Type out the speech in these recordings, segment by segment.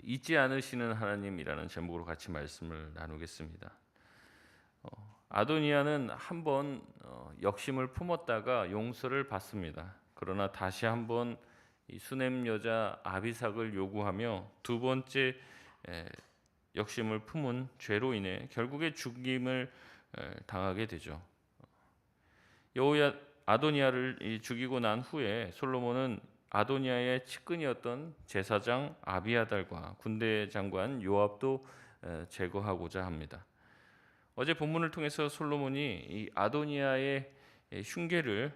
잊지 않으시는 하나님이라는 제목으로 같이 말씀을 나누겠습니다. 아도니아는 한번 역심을 품었다가 용서를 받습니다. 그러나 다시 한번 이 수냄 여자 아비삭을 요구하며 두 번째 에, 역심을 품은 죄로 인해 결국에 죽임을 당하게 되죠. 여호야 아도니아를 죽이고 난 후에 솔로몬은 아도니아의 측근이었던 제사장 아비아달과 군대 장관 요압도 제거하고자 합니다. 어제 본문을 통해서 솔로몬이 이 아도니아의 흉계를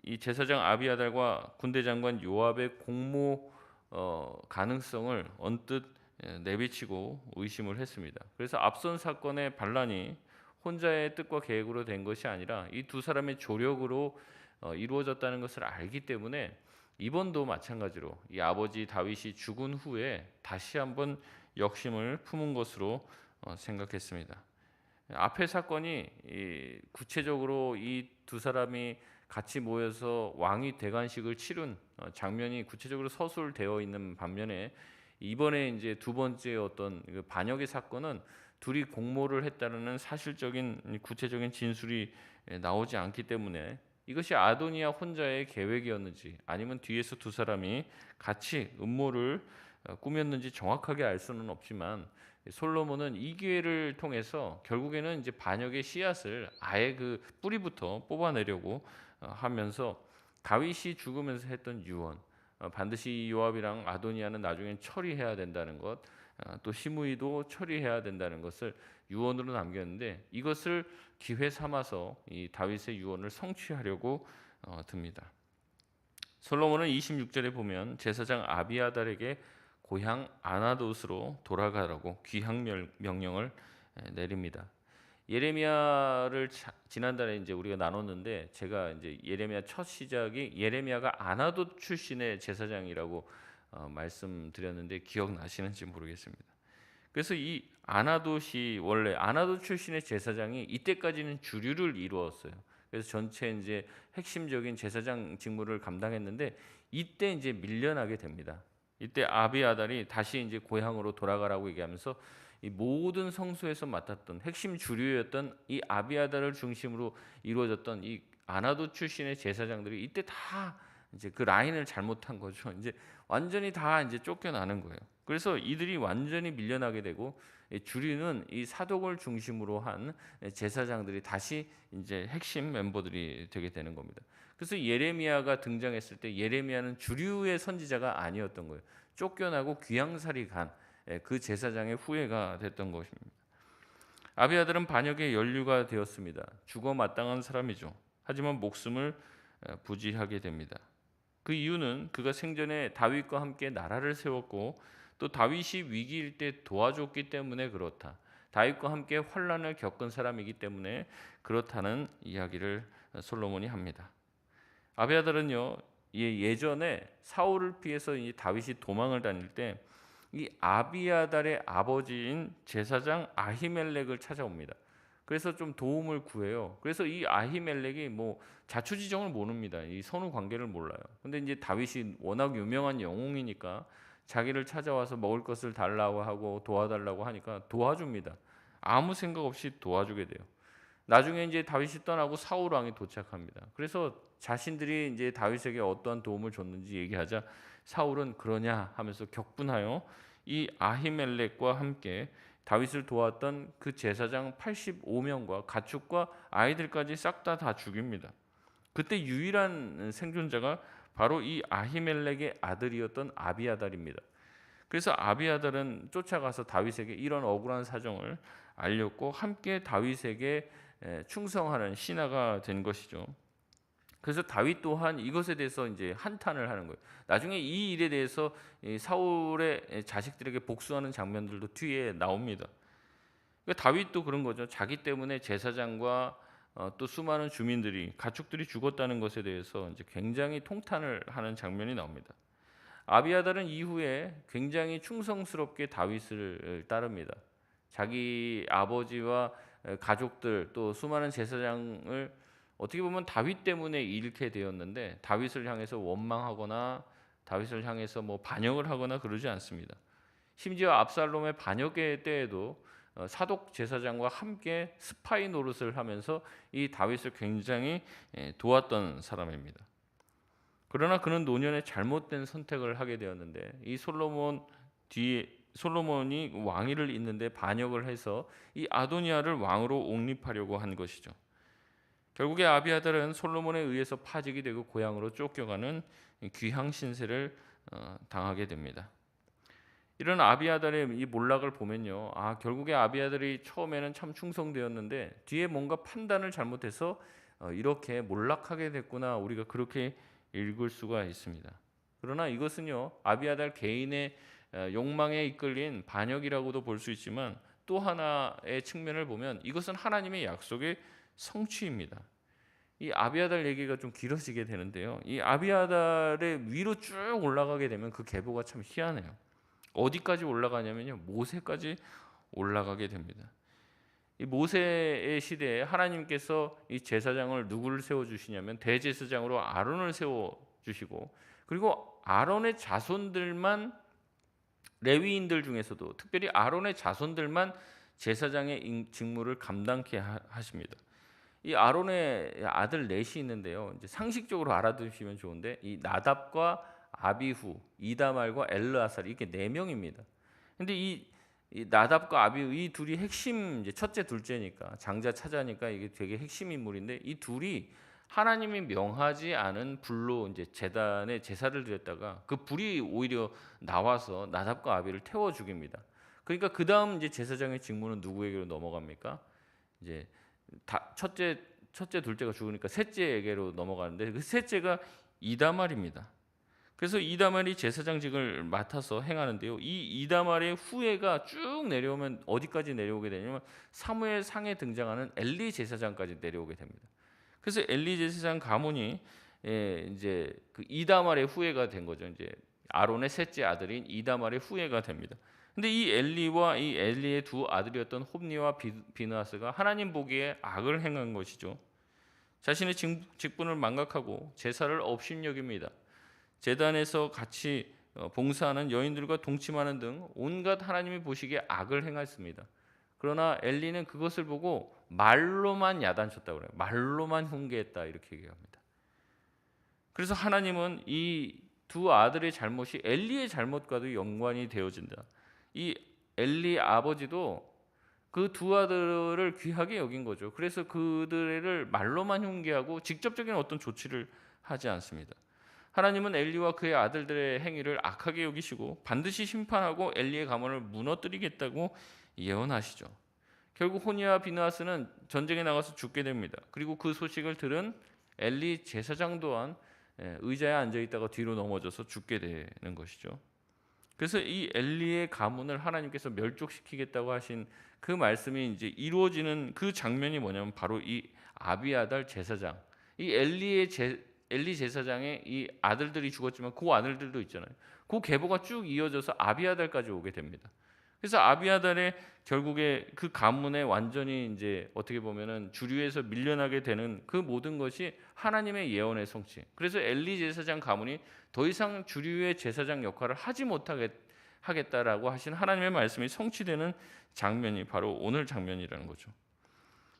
이 제사장 아비아달과 군대 장관 요압의 공모 가능성을 언뜻 내비치고 의심을 했습니다. 그래서 앞선 사건의 반란이 혼자의 뜻과 계획으로 된 것이 아니라 이 두 사람의 조력으로 이루어졌다는 것을 알기 때문에 이번도 마찬가지로 이 아버지 다윗이 죽은 후에 다시 한번 역심을 품은 것으로 생각했습니다. 앞의 사건이 구체적으로 이 두 사람이 같이 모여서 왕위 대관식을 치른 장면이 구체적으로 서술되어 있는 반면에 이번에 이제 두 번째 어떤 반역의 사건은 둘이 공모를 했다는 사실적인 구체적인 진술이 나오지 않기 때문에 이것이 아도니아 혼자의 계획이었는지 아니면 뒤에서 두 사람이 같이 음모를 꾸몄는지 정확하게 알 수는 없지만 솔로몬은 이 기회를 통해서 결국에는 이제 반역의 씨앗을 아예 그 뿌리부터 뽑아내려고 하면서 다윗이 죽으면서 했던 유언, 반드시 요압이랑 아도니아는 나중엔 처리해야 된다는 것, 또 시므이도 처리해야 된다는 것을 유언으로 남겼는데 이것을 기회 삼아서 이 다윗의 유언을 성취하려고 듭니다. 솔로몬은 26절에 보면 제사장 아비아달에게 고향 아나돗으로 돌아가라고 귀향 명령을 내립니다. 예레미야를 지난달에 이제 우리가 나눴는데 제가 이제 예레미야 첫 시작이 예레미야가 아나돗 출신의 제사장이라고 말씀드렸는데 기억나시는지 모르겠습니다. 그래서 이 아나돗이 원래 아나돗 출신의 제사장이 이때까지는 주류를 이루었어요. 그래서 전체 이제 핵심적인 제사장 직무를 감당했는데 이때 이제 밀려나게 됩니다. 이때 아비아달이 다시 이제 고향으로 돌아가라고 얘기하면서 이 모든 성소에서 맡았던 핵심 주류였던 이 아비아달을 중심으로 이루어졌던 이 아나돗 출신의 제사장들이 이때 다 이제 그 라인을 잘못한 거죠. 이제 완전히 다 이제 쫓겨나는 거예요. 그래서 이들이 완전히 밀려나게 되고 주류는 이 사독을 중심으로 한 제사장들이 다시 이제 핵심 멤버들이 되게 되는 겁니다. 그래서 예레미야가 등장했을 때 예레미야는 주류의 선지자가 아니었던 거예요. 쫓겨나고 귀양살이 간 그 제사장의 후예가 됐던 것입니다. 아비아들은 반역의 연류가 되었습니다. 죽어 마땅한 사람이죠. 하지만 목숨을 부지하게 됩니다. 그 이유는 그가 생전에 다윗과 함께 나라를 세웠고 또 다윗이 위기일 때 도와줬기 때문에 그렇다. 다윗과 함께 환난을 겪은 사람이기 때문에 그렇다는 이야기를 솔로몬이 합니다. 아비아달은요 예전에 사울을 피해서 이 다윗이 도망을 다닐 때 이 아비아달의 아버지인 제사장 아히멜렉을 찾아옵니다. 그래서 좀 도움을 구해요. 그래서 이 아히멜렉이 뭐 자초지종을 모릅니다. 이 선후 관계를 몰라요. 근데 이제 다윗이 워낙 유명한 영웅이니까 자기를 찾아와서 먹을 것을 달라고 하고 도와달라고 하니까 도와줍니다. 아무 생각 없이 도와주게 돼요. 나중에 이제 다윗이 떠나고 사울 왕이 도착합니다. 그래서 자신들이 이제 다윗에게 어떠한 도움을 줬는지 얘기하자 사울은 그러냐 하면서 격분하여 이 아히멜렉과 함께 다윗을 도왔던 그 제사장 85명과 가축과 아이들까지 싹 다 죽입니다. 그때 유일한 생존자가 바로 이 아히멜렉의 아들이었던 아비아달입니다. 그래서 아비아달은 쫓아가서 다윗에게 이런 억울한 사정을 알렸고 함께 다윗에게 충성하는 신하가 된 것이죠. 그래서 다윗 또한 이것에 대해서 이제 한탄을 하는 거예요. 나중에 이 일에 대해서 사울의 자식들에게 복수하는 장면들도 뒤에 나옵니다. 그러니까 다윗도 그런 거죠. 자기 때문에 제사장과 또 수많은 주민들이 가축들이 죽었다는 것에 대해서 이제 굉장히 통탄을 하는 장면이 나옵니다. 아비아달은 이후에 굉장히 충성스럽게 다윗을 따릅니다. 자기 아버지와 가족들 또 수많은 제사장을 어떻게 보면 다윗 때문에 잃게 되었는데 다윗을 향해서 원망하거나 다윗을 향해서 뭐 반역을 하거나 그러지 않습니다. 심지어 압살롬의 반역의 때에도 사독 제사장과 함께 스파이 노릇을 하면서 이 다윗을 굉장히 도왔던 사람입니다. 그러나 그는 노년에 잘못된 선택을 하게 되었는데 이 솔로몬이 왕위를 잇는데 반역을 해서 이 아도니아를 왕으로 옹립하려고 한 것이죠. 결국에 아비아달은 솔로몬에 의해서 파직이 되고 고향으로 쫓겨가는 귀향 신세를 당하게 됩니다. 이런 아비아달의 이 몰락을 보면요, 결국에 아비아달이 처음에는 참 충성되었는데 뒤에 뭔가 판단을 잘못해서 이렇게 몰락하게 됐구나, 우리가 그렇게 읽을 수가 있습니다. 그러나 이것은요, 아비아달 개인의 욕망에 이끌린 반역이라고도 볼 수 있지만 또 하나의 측면을 보면 이것은 하나님의 약속의 성취입니다. 이 아비아달 얘기가 좀 길어지게 되는데요, 이 아비아달의 위로 쭉 올라가게 되면 그 계보가 참 희한해요. 어디까지 올라가냐면요, 모세까지 올라가게 됩니다. 이 모세의 시대에 하나님께서 이 제사장을 누구를 세워 주시냐면 대제사장으로 아론을 세워 주시고, 그리고 아론의 자손들만, 레위인들 중에서도 특별히 아론의 자손들만 제사장의 직무를 감당케 하십니다. 이 아론의 아들 넷이 있는데요, 이제 상식적으로 알아두시면 좋은데 이 나답과 아비후, 이다말과 엘르아살, 이게 네 명입니다. 근데 이 나답과 아비후 이 둘이 핵심, 이제 첫째 둘째니까 장자 차자니까 이게 되게 핵심 인물인데 이 둘이 하나님이 명하지 않은 불로 이제 제단에 제사를 드렸다가 그 불이 오히려 나와서 나답과 아비를 태워 죽입니다. 그러니까 그 다음 이제 제사장의 직무는 누구에게로 넘어갑니까? 이제 첫째 둘째가 죽으니까 셋째에게로 넘어가는데 그 셋째가 이다말입니다. 그래서 이다말이 제사장직을 맡아서 행하는데요, 이 이다말의 후예가 쭉 내려오면 어디까지 내려오게 되냐면 사무엘 상에 등장하는 엘리 제사장까지 내려오게 됩니다. 그래서 엘리 제사장 가문이 이제 그 이다말의 후예가 된 거죠. 이제 아론의 셋째 아들인 이다말의 후예가 됩니다. 근데 이 엘리와 이 엘리의 두 아들이었던 홉니와 비느하스가 하나님 보기에 악을 행한 것이죠. 자신의 직분을 망각하고 제사를 업신여깁니다. 제단에서 같이 봉사하는 여인들과 동침하는 등 온갖 하나님이 보시기에 악을 행했습니다. 그러나 엘리는 그것을 보고 말로만 야단쳤다고 그래요. 말로만 훈계했다, 이렇게 얘기합니다. 그래서 하나님은 이 두 아들의 잘못이 엘리의 잘못과도 연관이 되어진다. 이 엘리 아버지도 그 두 아들을 귀하게 여긴 거죠. 그래서 그들을 말로만 훈계하고 직접적인 어떤 조치를 하지 않습니다. 하나님은 엘리와 그의 아들들의 행위를 악하게 여기시고 반드시 심판하고 엘리의 가문을 무너뜨리겠다고 예언하시죠. 결국 호니와 비느하스는 전쟁에 나가서 죽게 됩니다. 그리고 그 소식을 들은 엘리 제사장 또한 의자에 앉아 있다가 뒤로 넘어져서 죽게 되는 것이죠. 그래서 이 엘리의 가문을 하나님께서 멸족시키겠다고 하신 그 말씀이 이제 이루어지는 그 장면이 뭐냐면 바로 이 아비아달 제사장, 이 엘리 제사장의 이 아들들이 죽었지만 그 아들들도 있잖아요. 그 계보가 쭉 이어져서 아비아달까지 오게 됩니다. 그래서 아비아달의 결국에 그 가문에 완전히 이제 어떻게 보면은 주류에서 밀려나게 되는 그 모든 것이 하나님의 예언의 성취. 그래서 엘리 제사장 가문이 더 이상 주류의 제사장 역할을 하지 못하겠다라고 하신 하나님의 말씀이 성취되는 장면이 바로 오늘 장면이라는 거죠.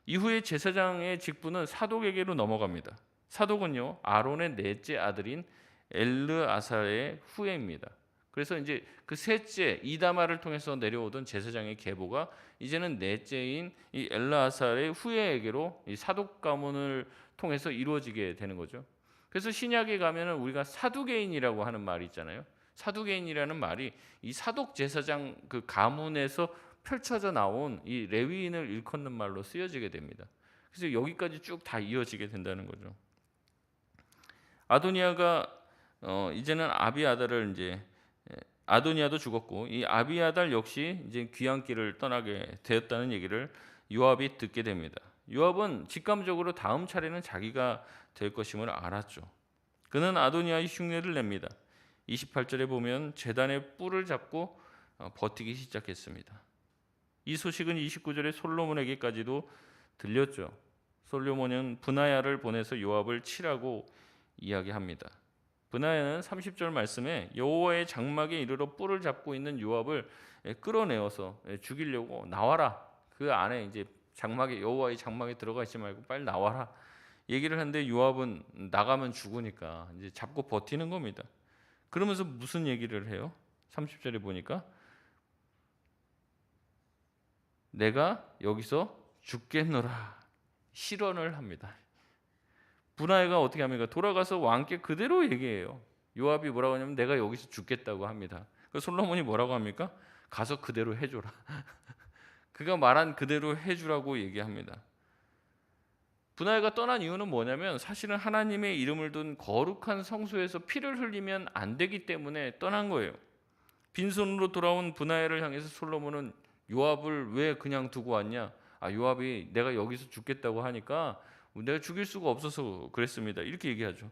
이후에 제사장의 직분은 사독에게로 넘어갑니다. 사독은요, 아론의 넷째 아들인 엘르아살의 후예입니다. 그래서 이제 그 셋째 이다말을 통해서 내려오던 제사장의 계보가 이제는 넷째인 이 엘르아살의 후예에게로 이 사독 가문을 통해서 이루어지게 되는 거죠. 그래서 신약에 가면은 우리가 사두개인이라고 하는 말이 있잖아요. 사두개인이라는 말이 이 사독 제사장 그 가문에서 펼쳐져 나온 이 레위인을 일컫는 말로 쓰여지게 됩니다. 그래서 여기까지 쭉 다 이어지게 된다는 거죠. 아도니아가 이제는 아비아달을 이제 아도니아도 죽었고 이 아비아달 역시 이제 귀향길을 떠나게 되었다는 얘기를 요압이 듣게 됩니다. 요압은 직감적으로 다음 차례는 자기가 될 것임을 알았죠. 그는 아도니아의 흉내를 냅니다. 28절에 보면 제단의 뿔을 잡고 버티기 시작했습니다. 이 소식은 29절에 솔로몬에게까지도 들렸죠. 솔로몬은 브나야를 보내서 요압을 치라고 이야기합니다. 브나야는 30절 말씀에 여호와의 장막에 이르러 뿔을 잡고 있는 요압을 끌어내어서 죽이려고 나와라. 그 안에 이제 장막에 여호와의 장막에 들어가 있지 말고 빨리 나와라. 얘기를 하는데 요압은 나가면 죽으니까 이제 잡고 버티는 겁니다. 그러면서 무슨 얘기를 해요? 30절에 보니까 내가 여기서 죽겠노라. 실언을 합니다. 브나야가 어떻게 합니까? 돌아가서 왕께 그대로 얘기해요. 요압이 뭐라고 하냐면 내가 여기서 죽겠다고 합니다. 그 솔로몬이 뭐라고 합니까? 가서 그대로 해줘라. 그가 말한 그대로 해주라고 얘기합니다. 브나야가 떠난 이유는 뭐냐면 사실은 하나님의 이름을 둔 거룩한 성소에서 피를 흘리면 안 되기 때문에 떠난 거예요. 빈손으로 돌아온 브나야를 향해서 솔로몬은 요압을 왜 그냥 두고 왔냐? 요압이 내가 여기서 죽겠다고 하니까 내가 죽일 수가 없어서 그랬습니다. 이렇게 얘기하죠.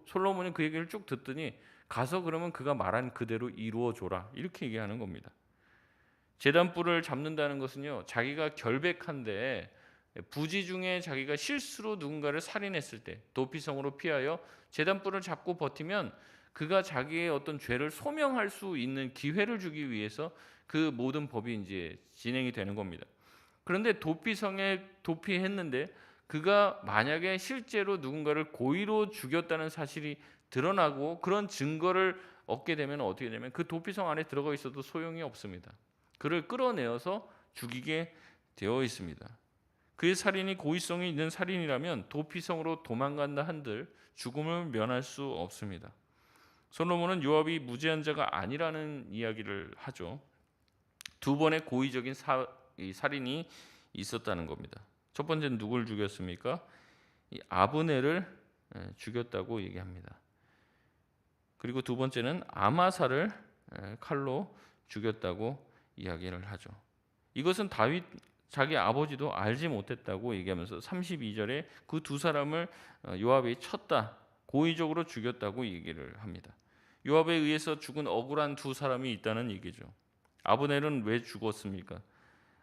솔로몬이 그 얘기를 쭉 듣더니 가서 그러면 그가 말한 그대로 이루어 줘라. 이렇게 얘기하는 겁니다. 제단뿔을 잡는다는 것은요. 자기가 결백한데 부지 중에 자기가 실수로 누군가를 살인했을 때 도피성으로 피하여 제단뿔을 잡고 버티면 그가 자기의 어떤 죄를 소명할 수 있는 기회를 주기 위해서 그 모든 법이 이제 진행이 되는 겁니다. 그런데 도피성에 도피했는데 그가 만약에 실제로 누군가를 고의로 죽였다는 사실이 드러나고 그런 증거를 얻게 되면 어떻게 되냐면 그 도피성 안에 들어가 있어도 소용이 없습니다. 그를 끌어내어서 죽이게 되어 있습니다. 그의 살인이 고의성이 있는 살인이라면 도피성으로 도망간다 한들 죽음을 면할 수 없습니다. 솔로몬은 요압이 무죄한 자가 아니라는 이야기를 하죠. 두 번의 고의적인 살인이 있었다는 겁니다. 첫 번째는 누굴 죽였습니까? 아브넬을 죽였다고 얘기합니다. 그리고 두 번째는 아마사를 칼로 죽였다고 이야기를 하죠. 이것은 다윗 자기 아버지도 알지 못했다고 얘기하면서 32절에 그 두 사람을 요압이 쳤다, 고의적으로 죽였다고 얘기를 합니다. 요압에 의해서 죽은 억울한 두 사람이 있다는 얘기죠. 아브넬은 왜 죽었습니까?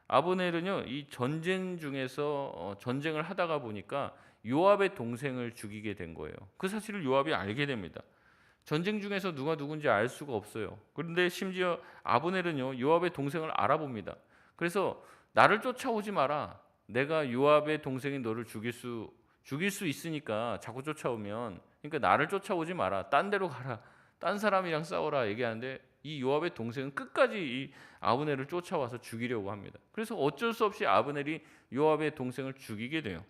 아브넬은요, 이 전쟁 중에서 전쟁을 하다가 보니까 요압의 동생을 죽이게 된 거예요. 그 사실을 요압이 알게 됩니다. 전쟁 중에서 누가 누군지 알 수가 없어요. 그런데 심지어 아브넬은요, 요압의 동생을 알아봅니다. 그래서 나를 쫓아오지 마라. 내가 요압의 동생인 너를 죽일 수 있으니까 자꾸 쫓아오면, 그러니까 나를 쫓아오지 마라. 딴 데로 가라. 딴 사람이랑 싸워라 얘기하는데 이 요압의 동생은 끝까지 이 아브넬을 쫓아와서 죽이려고 합니다. 그래서 어쩔 수 없이 아브넬이 요압의 동생을 죽이게 돼요.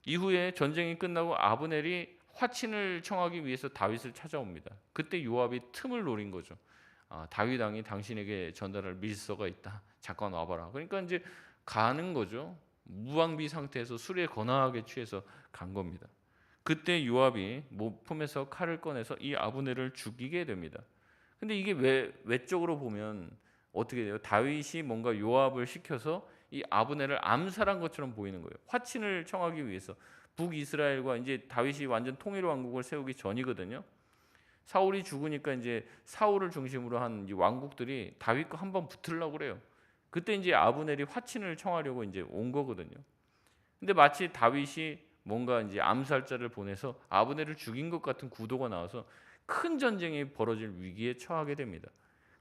이후에 전쟁이 끝나고 아브넬이 화친을 청하기 위해서 다윗을 찾아옵니다. 그때 요압이 틈을 노린 거죠. 다윗 왕이 당신에게 전달할 밀서가 있다. 잠깐 와봐라. 그러니까 이제 가는 거죠. 무방비 상태에서 술에 거나하게 취해서 간 겁니다. 그때 요압이 품에서 칼을 꺼내서 이 아브넬을 죽이게 됩니다. 근데 이게 외적으로 보면 어떻게 돼요? 다윗이 뭔가 요압을 시켜서 이 아브넬을 암살한 것처럼 보이는 거예요. 화친을 청하기 위해서. 북이스라엘과 이제 다윗이 완전 통일 왕국을 세우기 전이거든요. 사울이 죽으니까 이제 사울을 중심으로 한 왕국들이 다윗과 한번 붙으려고 그래요. 그때 이제 아브넬이 화친을 청하려고 이제 온 거거든요. 근데 마치 다윗이 뭔가 이제 암살자를 보내서 아브넬을 죽인 것 같은 구도가 나와서 큰 전쟁이 벌어질 위기에 처하게 됩니다.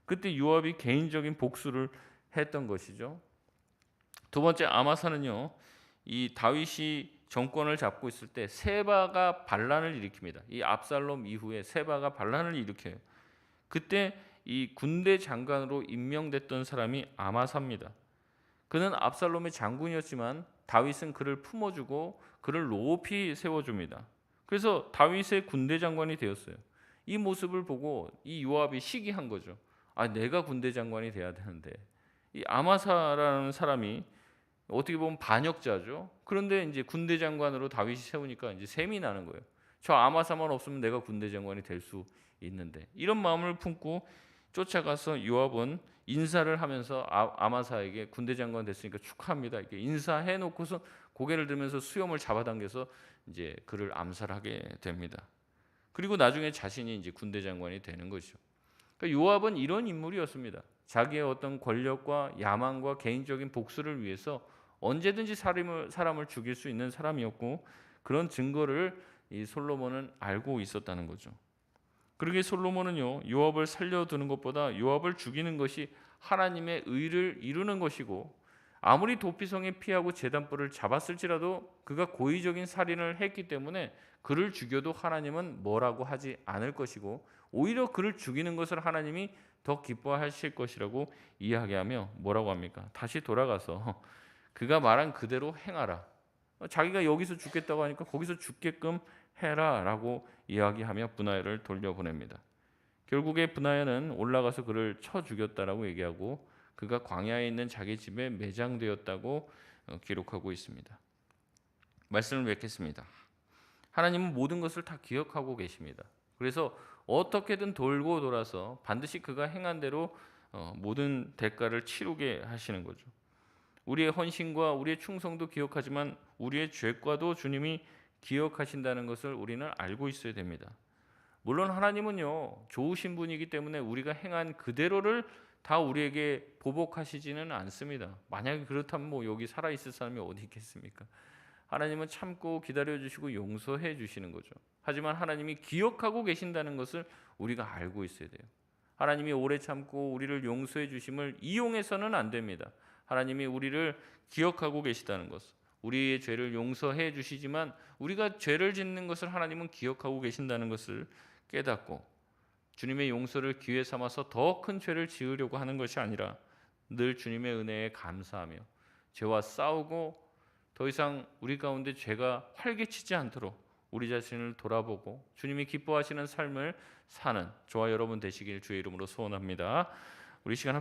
그때 요압이 개인적인 복수를 했던 것이죠. 두 번째 아마사는요, 이 다윗이 정권을 잡고 있을 때 세바가 반란을 일으킵니다. 이 압살롬 이후에 세바가 반란을 일으켜요. 그때 이 군대 장관으로 임명됐던 사람이 아마사입니다. 그는 압살롬의 장군이었지만 다윗은 그를 품어주고 그를 높이 세워줍니다. 그래서 다윗의 군대 장관이 되었어요. 이 모습을 보고 이 요압이 시기한 거죠. 내가 군대 장관이 돼야 되는데. 이 아마사라는 사람이 어떻게 보면 반역자죠. 그런데 이제 군대 장관으로 다윗이 세우니까 이제 셈이 나는 거예요. 저 아마사만 없으면 내가 군대 장관이 될 수 있는데. 이런 마음을 품고 쫓아가서 요압은 인사를 하면서 아마사에게 군대 장관 됐으니까 축하합니다. 이렇게 인사해 놓고서 고개를 들면서 수염을 잡아당겨서 이제 그를 암살하게 됩니다. 그리고 나중에 자신이 이제 군대 장관이 되는 것이죠. 그러니까 요압은 이런 인물이었습니다. 자기의 어떤 권력과 야망과 개인적인 복수를 위해서 언제든지 사람을 죽일 수 있는 사람이었고 그런 증거를 이 솔로몬은 알고 있었다는 거죠. 그러기에 솔로몬은요, 요압을 살려두는 것보다 요압을 죽이는 것이 하나님의 의를 이루는 것이고, 아무리 도피성에 피하고 제단불을 잡았을지라도 그가 고의적인 살인을 했기 때문에 그를 죽여도 하나님은 뭐라고 하지 않을 것이고, 오히려 그를 죽이는 것을 하나님이 더 기뻐하실 것이라고 이야기하며 뭐라고 합니까? 다시 돌아가서 그가 말한 그대로 행하라. 자기가 여기서 죽겠다고 하니까 거기서 죽게끔 해라라고 이야기하며 분하야를 돌려보냅니다. 결국에 분하야는 올라가서 그를 쳐 죽였다라고 얘기하고 그가 광야에 있는 자기 집에 매장되었다고 기록하고 있습니다. 말씀을 맺겠습니다. 하나님은 모든 것을 다 기억하고 계십니다. 그래서 어떻게든 돌고 돌아서 반드시 그가 행한 대로 모든 대가를 치르게 하시는 거죠. 우리의 헌신과 우리의 충성도 기억하지만 우리의 죄과도 주님이 기억하신다는 것을 우리는 알고 있어야 됩니다. 물론 하나님은요, 좋으신 분이기 때문에 우리가 행한 그대로를 다 우리에게 보복하시지는 않습니다. 만약에 그렇다면 뭐 여기 살아있을 사람이 어디 있겠습니까? 하나님은 참고 기다려주시고 용서해 주시는 거죠. 하지만 하나님이 기억하고 계신다는 것을 우리가 알고 있어야 돼요. 하나님이 오래 참고 우리를 용서해 주심을 이용해서는 안 됩니다. 하나님이 우리를 기억하고 계시다는 것, 우리의 죄를 용서해 주시지만 우리가 죄를 짓는 것을 하나님은 기억하고 계신다는 것을 깨닫고 주님의 용서를 기회 삼아서 더 큰 죄를 지으려고 하는 것이 아니라 늘 주님의 은혜에 감사하며 죄와 싸우고 더 이상 우리 가운데 죄가 활개치지 않도록 우리 자신을 돌아보고 주님이 기뻐하시는 삶을 사는 저와 여러분 되시길 주의 이름으로 소원합니다. 우리 시간